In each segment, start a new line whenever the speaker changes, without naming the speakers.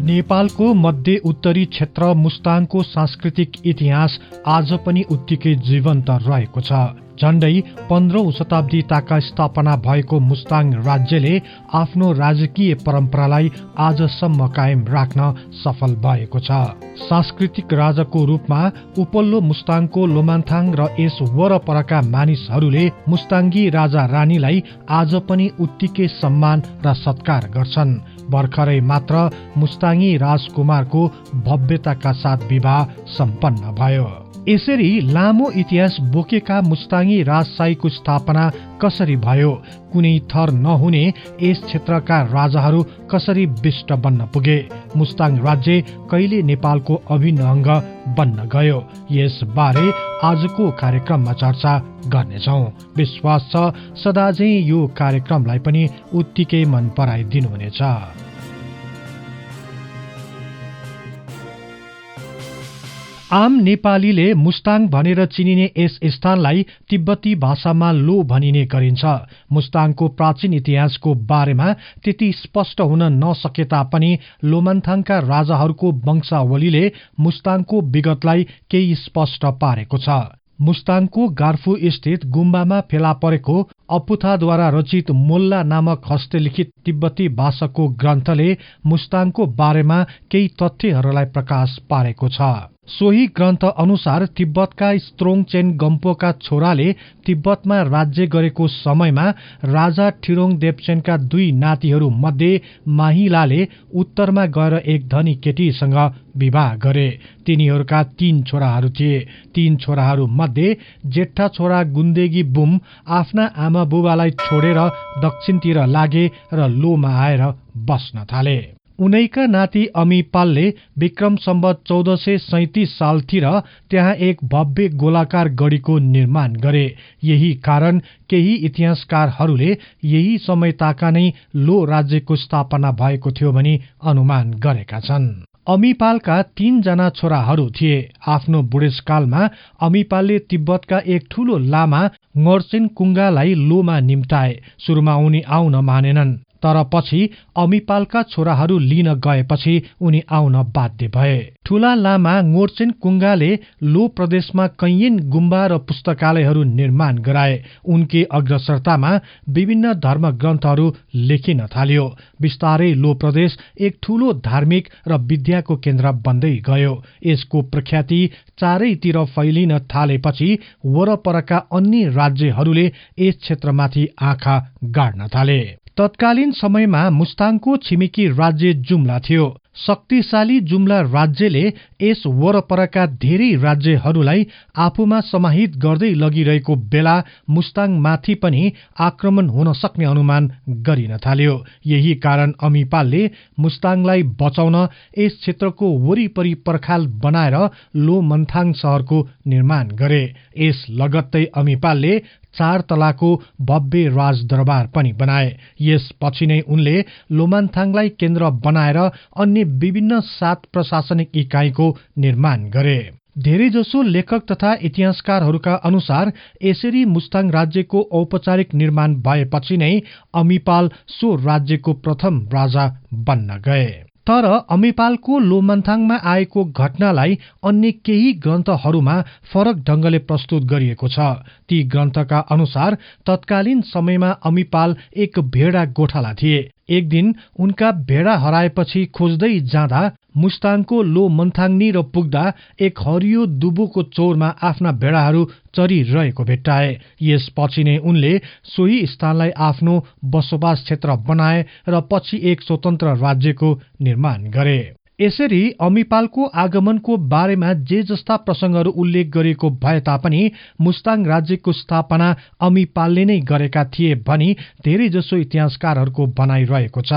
नेपालको मध्य उत्तरी क्षेत्र मुस्ताङको सांस्कृतिक इतिहास आज पनि उत्तिकै जीवन्त रहेको छ। झण्डै 15औं शताब्दीताका स्थापना भएको मुस्ताङ राज्यले आफ्नो राजकीय परम्परालाई आजसम्म कायम राख्न सफल भएको छ। सांस्कृतिक राजाको रूपमा उपल्लो मुस्ताङको लोमान्थाङ र यस वरपरका मानिसहरूले मुस्ताङ्गी राजा रानीलाई आज पनि उत्तिकै सम्मान र सत्कार गर्छन्। भर्खरै मात्र मुस्ताङी राजकुमारको भव्यताका साथ विवाह सम्पन्न भयो। यसरी लामो इतिहास बोकेका मुस्ताङी राजशाहीको स्थापना कसरी भयो, कुनै थर नहुने यस क्षेत्रका राजाहरू कसरी विष्ट बन्न पुगे, मुस्ताङ राज्य कहिले नेपालको अभिन्न अंग बन्न गयो, यसबारे आजको कार्यक्रममा चर्चा गर्नेछौं। विश्वास छ सदाझै यो कार्यक्रमलाई पनि उत्तिकै मन पराइदिनुहुनेछ। आम नेपालीले मुस्ताङ भनेर चिनिने यस स्थानलाई तिब्बती भाषामा लो भनिने गरिन्छ। मुस्ताङको प्राचीन इतिहासको बारेमा त्यति स्पष्ट हुन नसके तापनि लोमान्थाङका राजाहरूको वंशावलीले मुस्ताङको विगतलाई केही स्पष्ट पारेको छ। मुस्ताङको गार्फु स्थित गुम्बामा फेला परेको अपुथाद्वारा रचित मोल्ला नामक हस्तलिखित तिब्बती भाषाको ग्रन्थले मुस्ताङको बारेमा केही तथ्यहरूलाई प्रकाश पारेको छ। सोही ग्रन्थ अनुसार तिब्बतका स्त्रोङचेन गम्पोका छोराले तिब्बतमा राज्य गरेको समयमा राजा ठिरोङ देवसेनका 2 नातिहरू मध्ये माहिलाले उत्तरमा गएर एक धनी केटीसँग विवाह गरे। तिनीहरूका 3 छोराहरू थिए। 3 छोराहरू मध्ये जेठा छोरा गुन्देगी बुम आफ्ना आमा बुबालाई छोडेर दक्षिणतिर लागे र लोमा आएर बस्न थाले। उनैका नाति अमिपालले विक्रम सम्वत 1437 सालतिर त्यहाँ एक भव्य गोलाकार गढीको निर्माण गरे। यही कारण केही इतिहासकारहरूले यही समयताका नै लो राज्यको स्थापना भएको थियो भनी अनुमान गरेका छन्। अमिपालका 3 जना छोराहरू थिए। आफ्नो बुढेसकालमा अमिपालले तिब्बतका एक ठूलो लामा ङर्चेन कुङ्गालाई लोमा निम्ताए। सुरुमा उनी आउन मानेनन्, तर पछि अमिपालका छोराहरू लिन गएपछि उनी आउन बाध्य भए। ठूला लामा ङोर्चेन कुङ्गाले लो प्रदेशमा कैयन गुम्बा र पुस्तकालयहरू निर्माण गराए। उनके अग्रसरतामा विभिन्न धर्म ग्रन्थहरू लेखिन थालियो। बिस्तारै लो प्रदेश एक ठूलो धार्मिक र विद्याको केन्द्र बन्दै गयो। यसको प्रख्याति चारैतिर फैलिन थालेपछि वरपरका अन्य राज्यहरूले यस क्षेत्रमाथि आँखा गाड्न थाले। तत्कालीन समयमा मुस्ताङको छिमेकी राज्य जुम्ला थियो। शक्तिशाली जुम्ला राज्यले यस वरपरका धेरै राज्यहरूलाई आफूमा समाहित गर्दै लगिरहेको बेला मुस्ताङमाथि पनि आक्रमण हुन सक्ने अनुमान गरिन थाल्यो। यही कारण अमिपालले मुस्ताङलाई बचाउन यस क्षेत्रको वरिपरि पर्खाल बनाएर लोमन्थाङ शहरको निर्माण गरे। यस लगत्तै अमिपालले 4 तलाको भव्य राजदरबार पनि बनाए। यसपछि नै उनले लोमान्थाङलाई केन्द्र बनाएर अन्य विभिन्न 7 प्रशासनिक इकाइको निर्माण गरे। धेरैजसो लेखक तथा इतिहासकारहरूका अनुसार यसरी मुस्ताङ राज्यको औपचारिक निर्माण भएपछि नै अमिपाल सो राज्यको प्रथम राजा बन्न गए। तर अमिपालको लोमन्थाङमा आएको घटनालाई अन्य केही ग्रन्थहरूमा फरक ढंगले प्रस्तुत गरिएको छ। ती ग्रन्थका अनुसार तत्कालीन समयमा अमिपाल एक भेडा गोठाला थिए। एक दिन उनका भेडा हराएपछि खोज्दै जाँदा मुस्ताङको लोमन्थाङनिर पुग्दा एक हरियो दुबोको चौरमा आफ्ना भेडाहरू चरिरहेको भेट्टाए। यसपछि नै उनले सोही स्थानलाई आफ्नो बसोबास क्षेत्र बनाए र पछि एक स्वतन्त्र राज्यको निर्माण गरे। यसरी अमिपालको आगमनको बारेमा जे जस्ता प्रसंगहरू उल्लेख गरिएको भए तापनि मुस्ताङ राज्यको स्थापना अमिपालले नै गरेका थिए भनी धेरैजसो इतिहासकारहरूको भनाइ रहेको छ।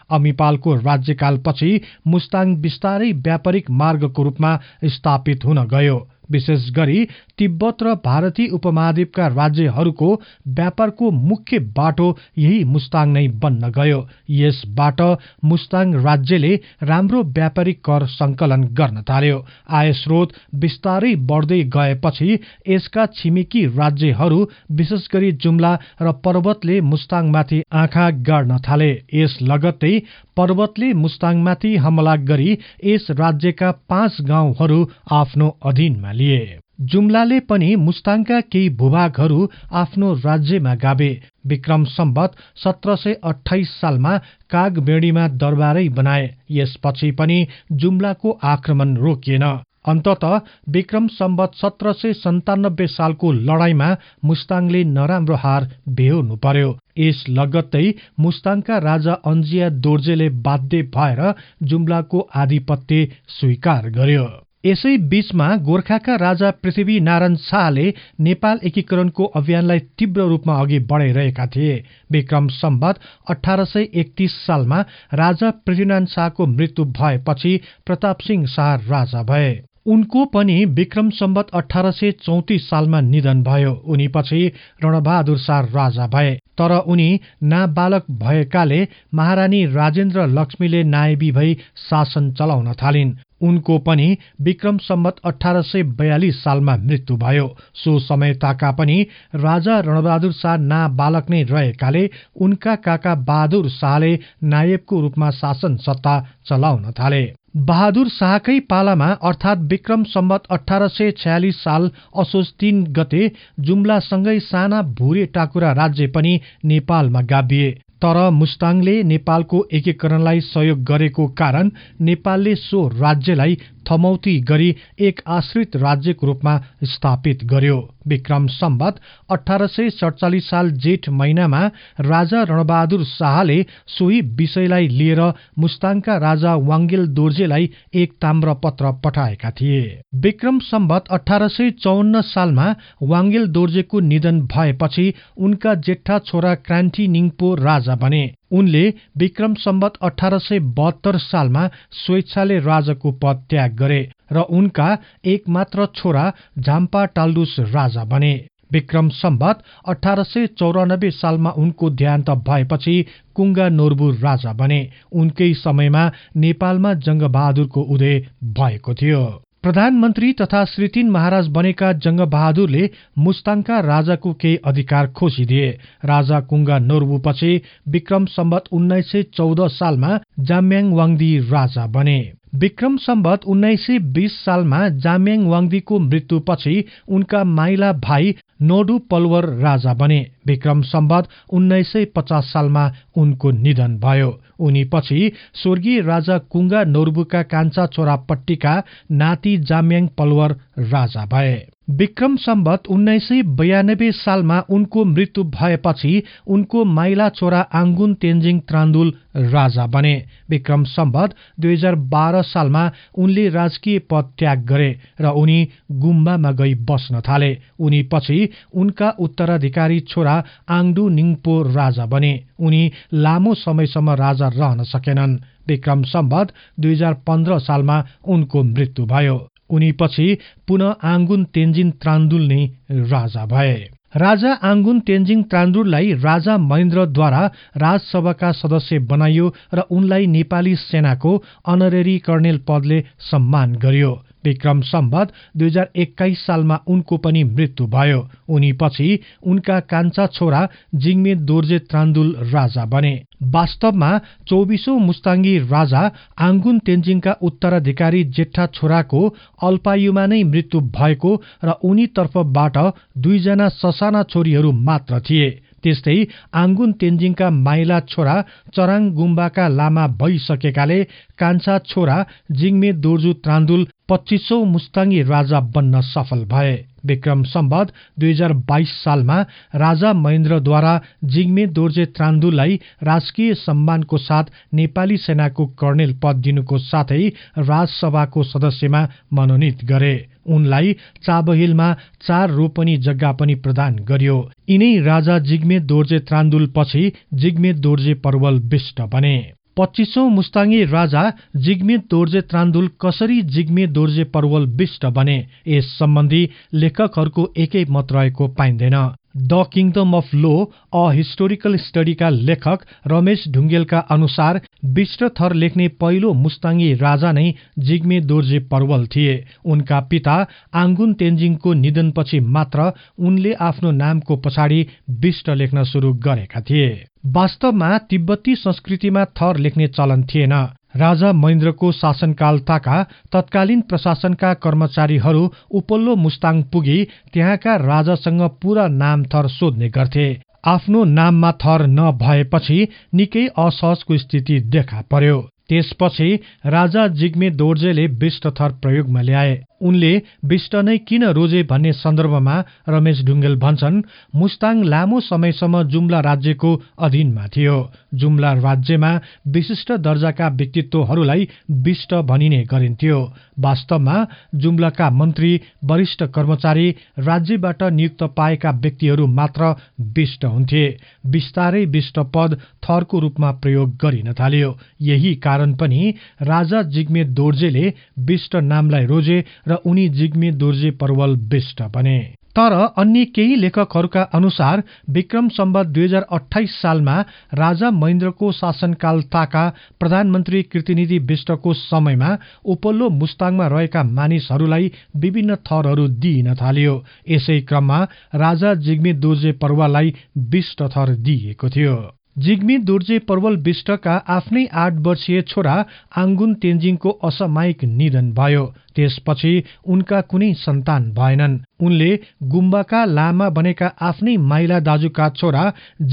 अमिपालको राज्यकालपछि मुस्ताङ बिस्तारै व्यापारिक मार्गको रूपमा स्थापित हुन गयो। विशेष गरी तिब्बत र भारतीय उपमहाद्वीपका राज्यहरूको व्यापारको मुख्य बाटो यही मुस्ताङ नै बन्न गयो। यसबाट मुस्ताङ राज्यले राम्रो व्यापारिक कर संकलन गर्न थाल्यो। आय स्रोत बिस्तारै बढ्दै गएपछि यसका छिमेकी राज्यहरू विशेष गरी जुम्ला र पर्वतले मुस्ताङमाथि आँखा गाड्न थाले। यस लगत्तै पर्वतले मुस्ताङमाथि हमला गरी यस राज्यका 5 गाउँहरू आफ्नो अधीनमा लिए। जुम्लाले पनि मुस्ताङका केही भूभागहरू आफ्नो राज्यमा गाभे। विक्रम सम्वत 1728 सालमा कागबेडीमा दरबारै बनाए। यसपछि पनि जुम्लाको आक्रमण रोकिएन। अन्ततः विक्रम सम्वत 1797 सालको लडाईँमा मुस्ताङले नराम्रो हार बेहोर्नु पर्यो। यस लगत्तै मुस्ताङका राजा अन्जिया दोर्जेले बाध्य भएर जुम्लाको आधिपत्य स्वीकार गर्यो। यसै बीचमा गोर्खाका राजा पृथ्वीनारायण शाहले नेपाल एकीकरणको अभियानलाई तीव्र रूपमा अघि बढाइरहेका थिए। विक्रम सम्वत 1831 सालमा राजा पृथ्वीनारायण शाहको मृत्यु भएपछि प्रताप सिंह शाह राजा भए। उनको पनि विक्रम सम्वत 1834 सालमा निधन भयो। उनी पछि रणबहादुर शाह राजा भए। तर उनी नाबालक भएकाले महारानी राजेन्द्र लक्ष्मीले नायबी भई शासन चलाउन थालिन्। उनको पनि विक्रम सम्वत 1842 सालमा मृत्यु भयो। सो समय ताका पनि राजा रणबहादुर शाह नाबालक नै रहेकाले उनका काका बहादुर शाहले नायबको रूपमा शासन सत्ता चलाउन थाले। बहादुर शाहकै पालामा अर्थात् विक्रम सम्वत 1846 साल असोज 3 गते जुम्लासँगै साना भुरे टाकुरा राज्य पनि नेपालमा गाभिए। तर मुस्ताङले नेपालको एकीकरणलाई सहयोग गरेको कारण नेपालले सो राज्यलाई थमौती गरी एक आश्रित राज्यको रूपमा स्थापित गर्यो। विक्रम सम्वत 1847 साल जेठ महिनामा राजा रणबहादुर शाहले सोही विषयलाई लिएर मुस्ताङका राजा वाङ्गेल दोर्जेलाई एक ताम्र पत्र पठाएका थिए। विक्रम सम्वत 1854 सालमा वाङ्गेल दोर्जेको निधन भएपछि उनका जेठा छोरा क्रान्ति निङपो राजा बने। उनले विक्रम सम्वत 1872 सालमा स्वेच्छाले राजाको पद त्याग गरे र उनका एकमात्र छोरा झाम्पा टाल्डुस राजा बने। विक्रम सम्वत 1894 सालमा उनको देहान्त भएपछि कुङ्गा नोर्बु राजा बने। उनकै समयमा नेपालमा जङ्गबहादुरको उदय भएको थियो। प्रधानमन्त्री तथा श्री 3 महाराज बनेका जङ्गबहादुरले मुस्ताङका राजाको केही अधिकार खोसिदिए। राजा कुङ्गा नोर्बुपछि विक्रम सम्वत 1914 सालमा जाम्याङ वाङदी राजा बने। विक्रम सम्वत 1920 सालमा जाम्याङ वाङदीको मृत्युपछि उनका माइला भाइ नोडु पलवर राजा बने। विक्रम सम्वत 1950 सालमा उनको निधन भयो। उनी पछि स्वर्गीय राजा कुङ्गा नोर्बुका कान्छा छोरापट्टिका नाति जाम्याङ पलवर राजा भए। विक्रम सम्वत 1992 सालमा उनको मृत्यु भएपछि उनको माइला छोरा आङ्गुन तेन्जिङ त्रान्दुल राजा बने। विक्रम सम्वत 2012 सालमा उनले राजकीय पद त्याग गरे र उनी गुम्बामा गई बस्न थाले। उनी पछि उनका उत्तराधिकारी छोरा आङडु निङपो राजा बने। उनी लामो समयसम्म राजा रहन सकेनन्। विक्रम सम्वत 2015 सालमा उनको मृत्यु भयो। उनी पछि पुनः आङ्गुन तेन्जिङ त्रान्दुल नै राजा भए। राजा आङ्गुन तेन्जिङ त्रान्दुललाई राजा महेन्द्रद्वारा राजसभाका सदस्य बनाइयो र उनलाई नेपाली सेनाको अनरेरी कर्णेल पदले सम्मान गरियो। विक्रम सम्वत 2021 सालमा उनको पनि मृत्यु भयो। उनी पछि उनका कान्छा छोरा जिग्मे दोर्जे त्रान्दुल राजा बने। वास्तवमा 24औं मुस्ताङ्गी राजा आङ्गुन तेन्जिङका उत्तराधिकारी जेठा छोराको अल्पायुमा नै मृत्यु भएको र उनी तर्फबाट 2 जना ससाना छोरीहरू मात्र थिए। त्यस्तै आङ्गुन तेन्जिङका माइला छोरा चराङ गुम्बाका लामा भइसकेकाले कान्छा छोरा जिग्मे दोर्जु त्रान्दुल 25औं मुस्ताङ्गी राजा बन्न सफल भए। विक्रम सम्वत 2022 सालमा राजा महेन्द्रद्वारा जिग्मे दोर्जे त्रान्दुललाई राजकीय सम्मानको साथ नेपाली सेनाको कर्णेल पद दिनुको साथै राजसभाको सदस्यमा मनोनित गरे। उनलाई चाबहिलमा 4 रोपनी जग्गा पनि प्रदान गरियो। यिनै राजा जिग्मे दोर्जे त्रान्दुल पछि जिग्मे दोर्जे परवल विष्ट बने। 25औं मुस्ताङी राजा जिग्मे दोर्जे त्रान्दुल कसरी जिग्मे दोर्जे परवल बिष्ट बने, यस सम्बन्धी लेखकहरूको एकै मत रहेको पाइँदैन। The kingdom of Lo a historical स्टडीका लेखक रमेश ढुङ्गेलका अनुसार बिष्ट थर लेख्ने पहिलो मुस्ताङी राजा नै जिग्मे दोर्जे परवल थिए। उनका पिता आङ्गुन तेन्जिङको निधनपछि मात्र उनले आफ्नो नामको पछाडि बिष्ट लेख्न सुरु गरेका थिए। वास्तवमा तिब्बती संस्कृतिमा थर लेख्ने चलन थिएन। राजा महेन्द्रको शासनकाल ताका तत्कालीन प्रशासनका कर्मचारीहरू उपल्लो मुस्ताङ पुगी त्यहाँका राजासँग पूरा नाम थर सोध्ने गर्थे। आफ्नो नाममा थर नभएपछि निकै असहजको स्थिति देखा पर्यो। त्यसपछि राजा जिग्मे दोर्जेले बिष्ट थर प्रयोगमा ल्याए। उनले बिष्ट नै किन रोजे भन्ने सन्दर्भमा रमेश ढुङ्गेल भन्छन्, मुस्ताङ लामो समयसम्म जुम्ला राज्यको अधीनमा थियो। जुम्ला राज्यमा विशिष्ट दर्जाका व्यक्तित्वहरूलाई बिष्ट भनिने गरिन्थ्यो। वास्तवमा जुम्लाका मन्त्री, वरिष्ठ कर्मचारी, राज्यबाट नियुक्त पाएका व्यक्तिहरू मात्र बिष्ट हुन्थे। बिस्तारै बिष्ट पद थरको रूपमा प्रयोग गरिन थाल्यो। यही कारण पनि राजा जिग्मे दोर्जेले बिष्ट नामलाई रोजे र उनी जिग्मे दोर्जे परवल बिष्ट बने। तर अन्य केही लेखकहरूका अनुसार विक्रम सम्वत 2028 सालमा राजा महेन्द्रको शासनकाल ताका प्रधानमन्त्री कृतिनिधि बिष्टको समयमा उपल्लो मुस्ताङमा रहेका मानिसहरूलाई विभिन्न थरहरू दिइन थालियो। यसै क्रममा राजा जिग्मे दोर्जे परवललाई बिष्ट थर दिइएको थियो। जिग्मे दोर्जे परवल बिष्टका आफ्नै 8 वर्षीय छोरा आङ्गुन तेन्जिङको असामयिक निधन भयो। त्यसपछि उनका कुनै सन्तान भएनन्। उनले गुम्बाका लामा बनेका आफ्नै माइला दाजुका छोरा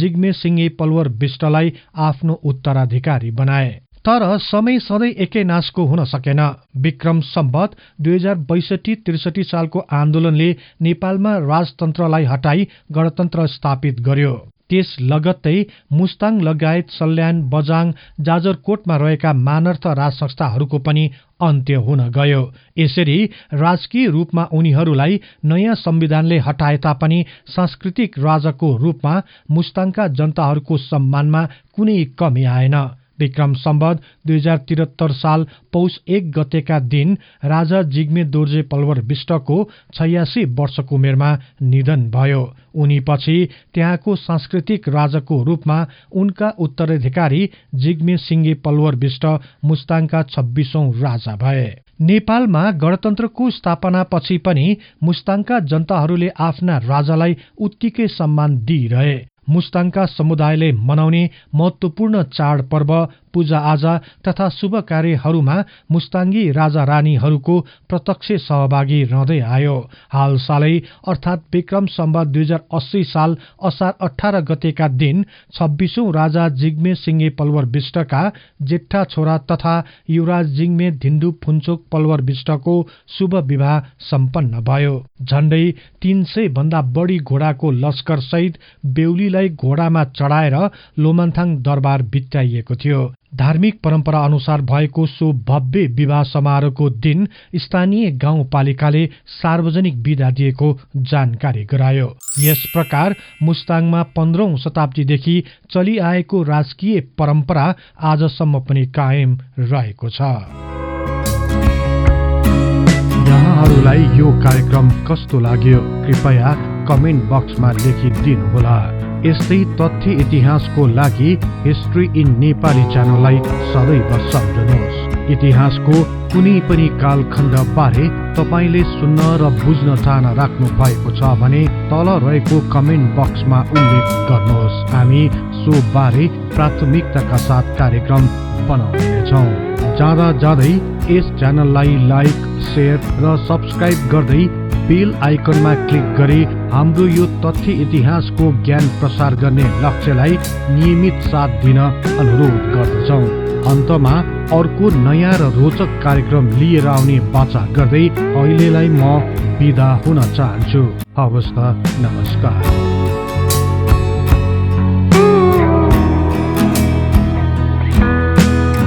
जिग्मे सिंहे पलवर बिष्टलाई आफ्नो उत्तराधिकारी बनाए। तर समय सधैँ एकै नासको हुन सकेन। विक्रम सम्वत 2062-63 सालको आन्दोलनले नेपालमा राजतन्त्रलाई हटाई गणतन्त्र स्थापित गर्यो। त्यस लगत्तै मुस्ताङ लगायत सल्यान, बजाङ, जाजरकोटमा रहेका मानर्थ राज संस्थाहरूको पनि अन्त्य हुन गयो। यसरी राजकीय रूपमा उनीहरूलाई नयाँ संविधानले हटाए तापनि सांस्कृतिक राजाको रूपमा मुस्ताङका जनताहरूको सम्मानमा कुनै कमी आएन। विक्रम सम्वत 2073 साल पौष 1 गतेका दिन राजा जिग्मे दोर्जे पलवर बिष्टको 86 वर्षको उमेरमा निधन भयो। उनी पछि त्यहाँको सांस्कृतिक राजाको रूपमा उनका उत्तराधिकारी जिग्मे सिंहे पलवर बिष्ट मुस्ताङका 26औं राजा भए। नेपालमा गणतन्त्रको स्थापना पछि पनि मुस्ताङका जनताहरूले आफ्ना राजालाई उत्तिकै सम्मान दिइरहे। मुस्ताङका समुदायले मनाउने महत्वपूर्ण चाडपर्व, पूजाआजा तथा शुभ कार्यहरूमा मुस्ताङी राजा रानीहरूको प्रत्यक्ष सहभागी रहँदै आयो। हालसालै अर्थात् विक्रम सम्वत 2080 साल असार 18 गतेका दिन 26औं राजा जिग्मे सिंहे पलवर बिष्टका जेठा छोरा तथा युवराज जिग्मे धिन्डु फुन्चोक पलवर बिष्टको शुभ विवाह सम्पन्न भयो। झण्डै 300 भन्दा बढी घोडाको लस्कर सहित बेहुलीलाई घोडामा चढाएर लोमन्थाङ दरबार भित्याइएको थियो। धार्मिक परम्परा अनुसार भएको सो भव्य विवाह समारोहको दिन स्थानीय गाउँपालिकाले सार्वजनिक बिदा दिएको जानकारी गरायो। यस प्रकार मुस्ताङमा 15औं शताब्दीदेखि चलिआएको राजकीय परम्परा आजसम्म पनि कायम रहेको छ। यहाँहरूलाई यो कार्यक्रम कस्तो लाग्यो कृपया कमेन्ट बक्समा लेखिदिनुहोला। यस्तै तथ्य इतिहासको लागि हिस्ट्री इन नेपाली च्यानललाई सदैव सम्झनुहोस्। इतिहासको कुनै पनि कालखण्ड बारे तपाईले सुन्न र बुझ्न चाहना राख्नु भएको छ भने तल रहेको कमेन्ट बक्समा उल्लेख गर्नुहोस्। हामी सो बारे प्राथमिकताका साथ कार्यक्रम बनाउनेछौँ। जाँदा जाँदै यस च्यानललाई लाइक, शेयर र सब्स्क्राइब गर्दै बेल आइकनमा क्लिक गरी हाम्रो यो तथ्य इतिहासको ज्ञान प्रसार गर्ने लक्ष्यलाई नियमित साथ दिन अनुरोध गर्दछौँ। अन्तमा अर्को नयाँ र रोचक कार्यक्रम लिएर आउने बाचा गर्दै अहिलेलाई म बिदा हुन चाहन्छु। हवस् त, नमस्कार।